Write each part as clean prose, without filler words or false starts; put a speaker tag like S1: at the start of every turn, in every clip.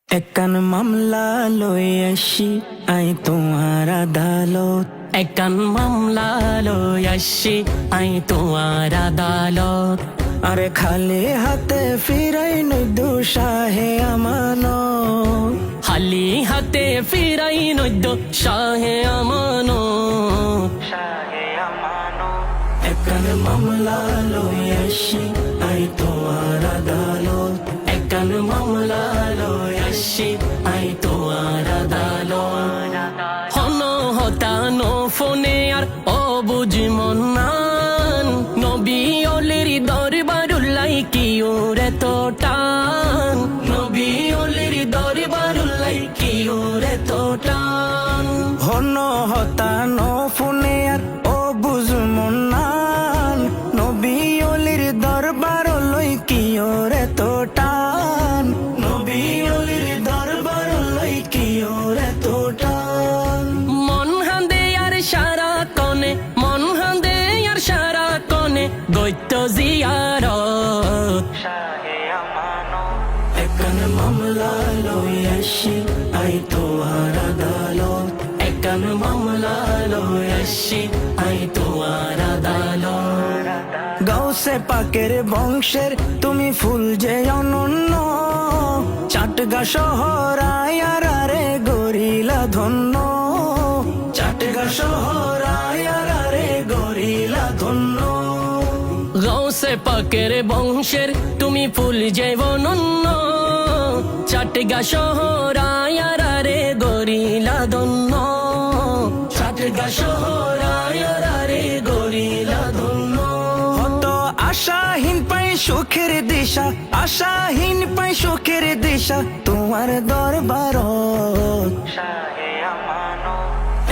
S1: একান মামলা লই আসি আই তোমার আদালত।
S2: একান মামলা লই আসি আই তোমার আদালত।
S1: আরে খালি হাতে ফিরাই নই দুঃসাহে আমানত।
S2: খালি হাতে ফিরাই নদ্য শাহে আমানত।
S1: একান মামলা লই আসি আই তোমার আদালত।
S2: একান মামলা লই আসি আই তোমার আদালত। হন হতানো ফোনে আর অবুঝ মন্নান নবী অলির দরবারুল্লাই কি ওরে তো টান। নবী অলির দরবারুল্লাই কি ওরে তো টান।
S1: হন হতানো ফোনে আর ও বুঝ মন্নান নবী অলির দরবার লই কি ওরে তো টান। নবী অলির দরবার লই কি ওরে তো টান।
S2: মন হান্দে আর সারা কনে, মন হান্দে আর সারা কনে গইত জিয়ারত।
S1: একান মামলা লই আসি আই তোমার আদালত।
S2: একান মামলা লই আসি আই তোমার আদালত।
S1: গাউসে পাকের বংশের তুমি ফুল যে অনন্য। চাটগা শহর আয়ার আরে গরিলা ধন্য। চাটগা শহর আয়ার আরে গরিলা ধন্য।
S2: গৌসে পাকের বংশের তুমি ফুল যে অনন্য। চাটগা শহর আয়ার রে গরিলা ধন্য। চাটগা শহর আয়ার রে গরিলা ধন্য।
S1: হত আশাহীন পাই সুখের দিশা, আশাহীন পাই সুখের দিশা তোমার দরবারত।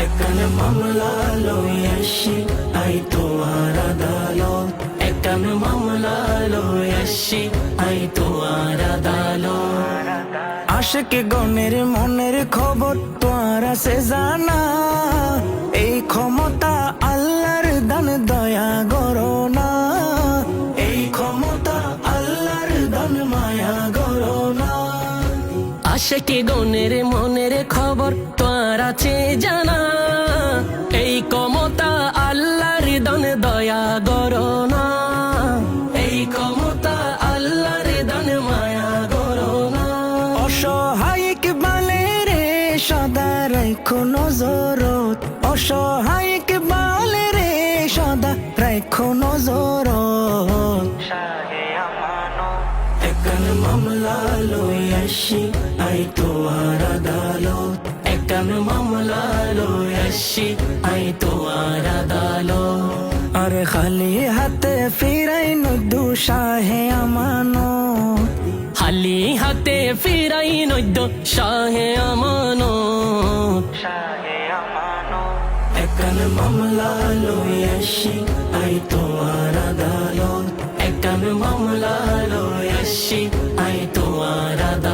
S1: একান মামলা লই আসি আই তোমার আদালত।
S2: একান মামলা লই আসি আই তোমার আদালত।
S1: আশেকে গণের মনের খবর তোমার আছে জানা। এই ক্ষমতা আল্লাহর দান দয়া করো না। এই ক্ষমতা আল্লাহর দান মায়া করো না।
S2: আশেকে গনের মনের খবর তোর আছে জানা। এই ক্ষমতা আল্লাহর দান দয়া করো না। এই ক্ষমতা আল্লাহর দান মায়া করো না।
S1: অসহায়িক বালে রে সদা রাখো নজরত। অসহায়িক বালে রে সদা রাখো নজরত। একান মামলা লই আসি আই তোমার আদালত।
S2: একান মামলা লই আসি আই তোমার আদালত।
S1: আরে খালি হাতে ফিরাই নই দুঃসাহে আমানত।
S2: খালি হাতে ফিরাই নদ্য শাহে আমানত।
S1: একান মামলা লই আসি আই তোমার আদালত।
S2: একান মামলা লই আসি আই তোমার আদালত।